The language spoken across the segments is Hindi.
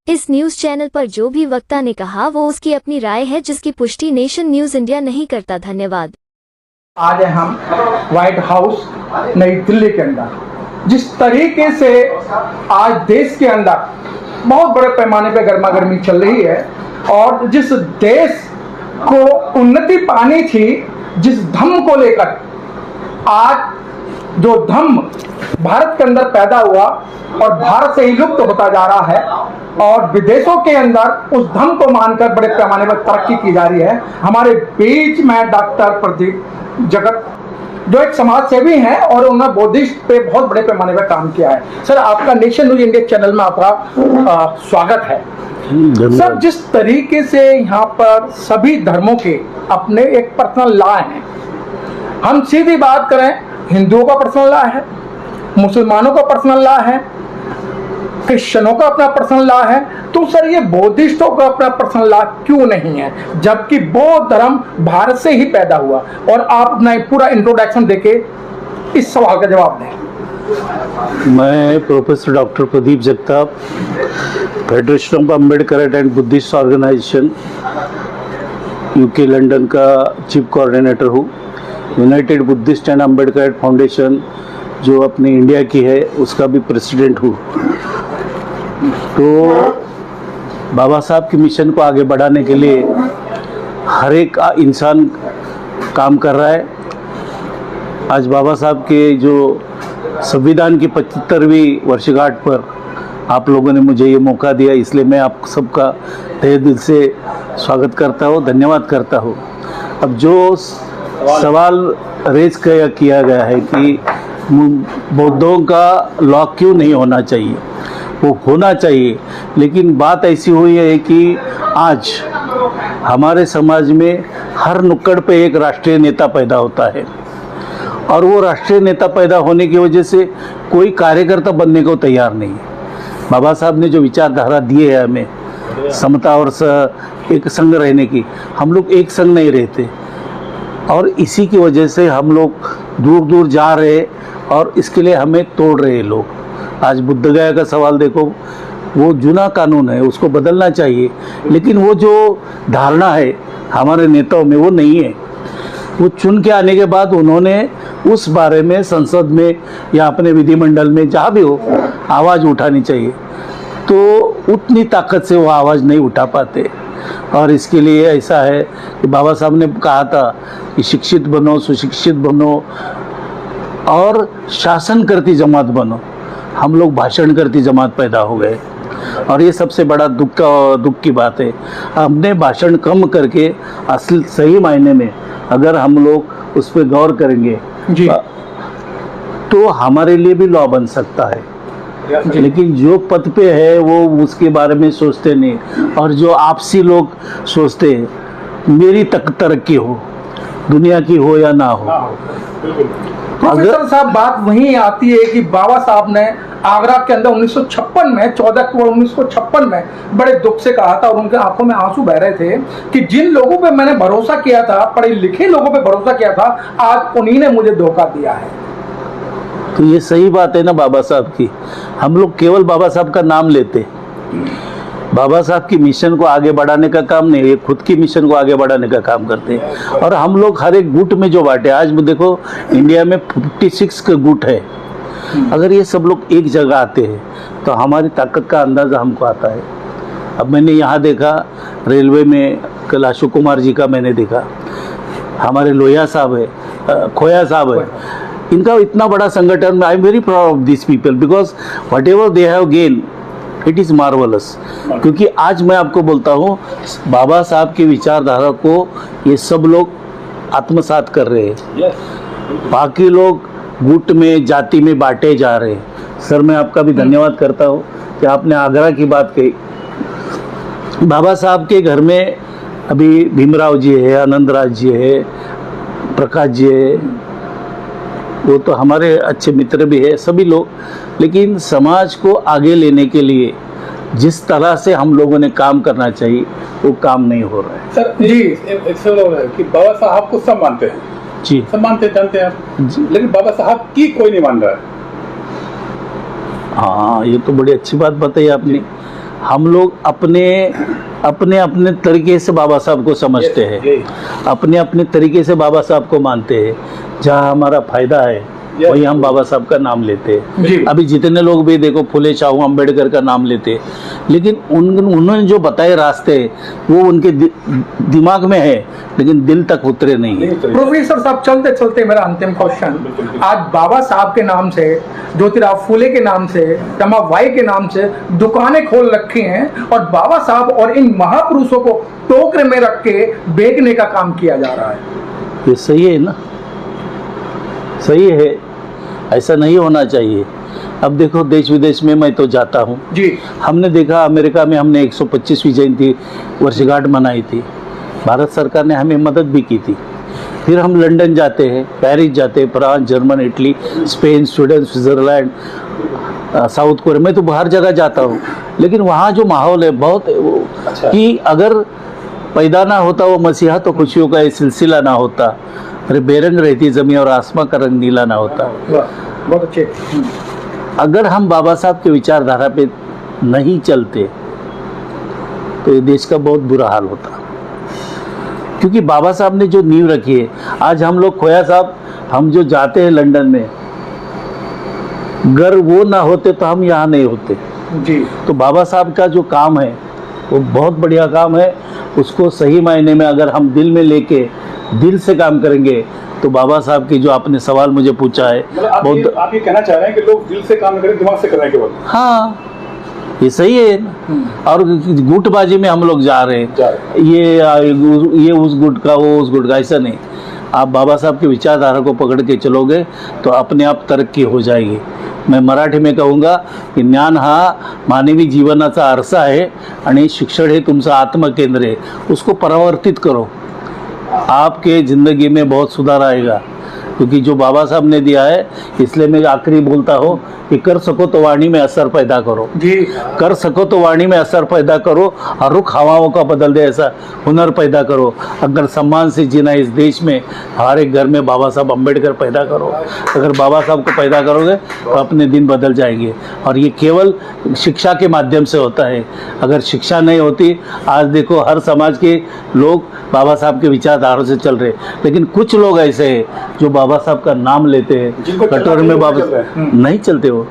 इस न्यूज चैनल पर जो भी वक्ता ने कहा वो उसकी अपनी राय है, जिसकी पुष्टि नेशन न्यूज इंडिया नहीं करता। धन्यवाद। आज हम व्हाइट हाउस नई दिल्ली के अंदर जिस तरीके से आज देश के अंदर बहुत बड़े पैमाने पे गर्मा गर्मी चल रही है और जिस देश को उन्नति पानी थी, जिस धम्म को लेकर आज जो धम्म भारत के अंदर पैदा हुआ और भारत से ही लुप्त होता जा रहा है और विदेशों के अंदर उस धम्म को मानकर बड़े पैमाने पर तरक्की की जा रही है। हमारे बीच में डॉक्टर प्रदीप जगत जो एक समाज सेवी हैं और उन्होंने बुद्धिस्ट पे बहुत बड़े पैमाने पर काम किया है। सर, आपका नेशन न्यूज इंडिया चैनल में आपका स्वागत है। सर, जिस तरीके से यहाँ पर सभी धर्मों के अपने एक पर्सनल लॉ हैं, हम सीधी बात करें, हिंदुओं का पर्सनल लॉ है, मुसलमानों का पर्सनल लॉ है, क्रिश्चियनों का अपना पर्सनल लॉ है, तो सर ये बौद्धिस्टों का अपना पर्सनल लॉ क्यों नहीं है, जबकि बौद्ध धर्म भारत से ही पैदा हुआ? और आप अपना पूरा इंट्रोडक्शन देके इस सवाल का जवाब दें। मैं professor doctor Pradeep Jagtap, federation of Ambedkar and Buddhist organisation UK London का चीफ कोऑर्डिनेटर हूँ। United Buddhist and Ambedkar foundation जो अपनी इंडिया की है उसका भी प्रेसिडेंट हूँ। तो बाबा साहब के मिशन को आगे बढ़ाने के लिए हर एक इंसान काम कर रहा है। आज बाबा साहब के जो संविधान की 75वीं वर्षगांठ पर आप लोगों ने मुझे ये मौका दिया, इसलिए मैं आप सबका तहे दिल से स्वागत करता हूँ, धन्यवाद करता हूँ। अब जो सवाल रेज किया गया है कि बौद्धों का लॉ क्यों नहीं होना चाहिए, वो होना चाहिए, लेकिन बात ऐसी हुई है कि आज हमारे समाज में हर नुक्कड़ पे एक राष्ट्रीय नेता पैदा होता है और वो राष्ट्रीय नेता पैदा होने की वजह से कोई कार्यकर्ता बनने को तैयार नहीं है। बाबा साहब ने जो विचारधारा दिए है हमें समता और एक संग रहने की, हम लोग एक संग नहीं रहते और इसी की वजह से हम लोग दूर दूर जा रहे और इसके लिए हमें तोड़ रहे लोग। आज बुद्ध गया का सवाल देखो, वो जुना कानून है, उसको बदलना चाहिए, लेकिन वो जो धारणा है हमारे नेताओं में वो नहीं है। वो चुन के आने के बाद उन्होंने उस बारे में संसद में या अपने विधिमंडल में जहाँ भी हो आवाज़ उठानी चाहिए, तो उतनी ताकत से वो आवाज़ नहीं उठा पाते। और इसके लिए ऐसा है कि बाबा साहब ने कहा था कि शिक्षित बनो, सुशिक्षित बनो और शासन करती जमात बनो। हम लोग भाषण करती जमात पैदा हो गए और ये सबसे बड़ा दुख की बात है। हमने भाषण कम करके असल सही मायने में अगर हम लोग उस पर गौर करेंगे जी, तो हमारे लिए भी लॉ बन सकता है। लेकिन जो पद पे है वो उसके बारे में सोचते नहीं और जो आपसी लोग सोचते हैं मेरी तक तरक्की हो, दुनिया की हो या ना हो। प्रोफेसर साहब, बात वहीं आती है कि बाबा साहब ने आगरा के अंदर 1956 में 14 अक्टूबर 1956 में बड़े दुख से कहा था और उनके आंखों में आंसू बह रहे थे कि जिन लोगों पे मैंने भरोसा किया था, पढ़े लिखे लोगों पे भरोसा किया था, आज उन्हीं ने मुझे धोखा दिया है। तो ये सही बात है ना बाबा साहब की। हम लोग केवल बाबा साहब का नाम लेते, बाबा साहब की मिशन को आगे बढ़ाने का काम नहीं, ये खुद की मिशन को आगे बढ़ाने का काम करते हैं। और हम लोग हर एक गुट में जो बांटे, आज देखो इंडिया में 56 का गुट है। अगर ये सब लोग एक जगह आते हैं तो हमारी ताकत का अंदाज़ा हमको आता है। अब मैंने यहाँ देखा रेलवे में कल अशोक कुमार जी का मैंने देखा, हमारे लोहिया साहब है, खोया साहब है, इनका इतना बड़ा संगठन। I am very proud of this people because what ever they have gain it is marvellous. क्योंकि आज मैं आपको बोलता हूँ बाबा साहब की विचारधारा को ये सब लोग आत्मसात कर रहे हैं। बाकी लोग गुट में जाति में बांटे जा रहे हैं। सर, मैं आपका भी धन्यवाद करता हूँ कि आपने आगरा की बात कही। बाबा साहब के घर में अभी भीमराव जी है, आनंदराज जी है, प्रकाश जी है, वो तो हमारे अच्छे मित्र भी है, सभी लोग। लेकिन समाज को आगे लेने के लिए जिस तरह से हम लोगों ने काम करना चाहिए वो काम नहीं हो रहा है। सर जी, एक सवाल है कि बाबा साहब को सब मानते हैं जी, सब मानते जानते हैं आप, लेकिन बाबा साहब की कोई नहीं मान रहा है। हाँ, ये तो बड़ी अच्छी बात बताई आपने। हम लोग अपने अपने अपने तरीके से बाबा साहब को समझते हैं, अपने अपने तरीके से बाबा साहब को मानते हैं। जहाँ हमारा फायदा है वही हम बाबा साहब का नाम लेते हैं। अभी जितने लोग भी देखो फुले शाहू अम्बेडकर का नाम लेते हैं, लेकिन उन्होंने जो बताए रास्ते वो उनके दिमाग में है, लेकिन दिल तक उतरे नहीं है। प्रोफेसर साहब, चलते चलते मेरा अंतिम क्वेश्चन, आज बाबा साहब के नाम से, ज्योतिराव फुले के नाम से, रमाबाई के नाम से दुकानें खोल रखी हैं और बाबा साहब और इन महापुरुषों को टोकरे में रख के बेचने का काम किया जा रहा है। ये सही है ना? सही है, ऐसा नहीं होना चाहिए। अब देखो देश विदेश में मैं तो जाता हूँ जी। हमने देखा अमेरिका में हमने 125वीं जयंती वर्षगांठ मनाई थी, भारत सरकार ने हमें मदद भी की थी। फिर हम लंदन जाते हैं, पेरिस जाते हैं, France, German, Italy, Spain, Sweden, Switzerland, south Korea, मैं तो हर जगह जाता हूँ। लेकिन वहाँ जो माहौल है बहुत कि अगर पैदा ना होता वो मसीहा तो खुशियों का ये सिलसिला ना होता, अरे बेरंग रहती ज़मीन और आसमां का रंग नीला ना होता। बहुत अच्छे। अगर हम बाबा साहब के विचारधारा पे नहीं चलते तो ये देश का बहुत बुरा हाल होता, क्योंकि बाबा साहब ने जो नींव रखी है। आज हम लोग खोया साहब, हम जो जाते हैं लंदन में, अगर वो ना होते तो हम यहाँ नहीं होते जी। तो बाबा साहब का जो काम है वो बहुत बढ़िया काम है। उसको सही मायने में अगर हम दिल में लेके दिल से काम करेंगे तो बाबा साहब की जो आपने सवाल मुझे पूछा है मतलब आप ये कहना चाह रहे हैं कि लोग दिल से काम करें, दिमाग से करें केवल? हाँ, ये सही है। और गुटबाजी में हम लोग जा रहे हैं, ये उस गुट का, वो उस गुट का, ऐसा नहीं। आप बाबा साहब की विचारधारा को पकड़ के चलोगे तो अपने आप तरक्की हो जाएगी। मैं मराठी में कहूँगा की ज्ञान हा मानवी जीवनाचा आरसा आहे आणि शिक्षण हे तुमचं आत्मकेंद्र आहे। उसको परावर्तित करो, आपके ज़िंदगी में बहुत सुधार आएगा। क्योंकि जो बाबा साहब ने दिया है, इसलिए मैं आखिरी बोलता हूँ कि कर सको तो वाणी में असर पैदा करो जी। कर सको तो वाणी में असर पैदा करो और रुख हवाओं का बदल दे ऐसा हुनर पैदा करो। अगर सम्मान से जीना इस देश में, हर एक घर में बाबा साहब अम्बेडकर पैदा करो। अगर बाबा साहब को पैदा करोगे तो अपने दिन बदल जाएंगे। और ये केवल शिक्षा के माध्यम से होता है। अगर शिक्षा नहीं होती, आज देखो हर समाज के लोग बाबा साहब के विचारधारा से चल रहे, लेकिन कुछ लोग ऐसे हैं जो बाबा साहब का नाम लेते हैं, कटोरे में बाबा नहीं चलते। वो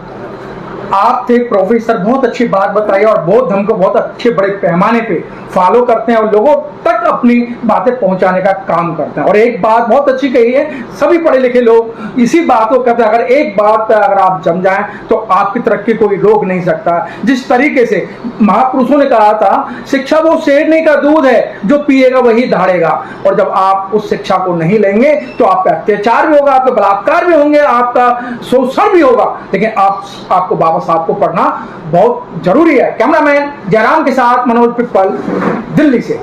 आप थे प्रोफेसर, बहुत अच्छी बात बताई और बहुत हमको बहुत अच्छे बड़े पैमाने पे फॉलो करते हैं और लोगों तक अपनी बातें पहुंचाने का काम करते हैं। और एक बात बहुत अच्छी कही है, सभी पढ़े लिखे लोग इसी बात को कहते हैं, अगर एक बात अगर आप जम जाएं तो आपकी तरक्की कोई रोक नहीं सकता। जिस तरीके से महापुरुषों ने कहा था, शिक्षा वो शेरनी का दूध है, जो पिएगा वही दहाड़ेगा। और जब आप उस शिक्षा को नहीं लेंगे तो आप पे अत्याचार भी होगा, आप पे बलात्कार भी होंगे, आपका शोषण भी होगा। लेकिन आपको बाबा साहब को पढ़ना बहुत जरूरी है। कैमरामैन जयराम के साथ मनोज पिप्पल, दिल्ली से।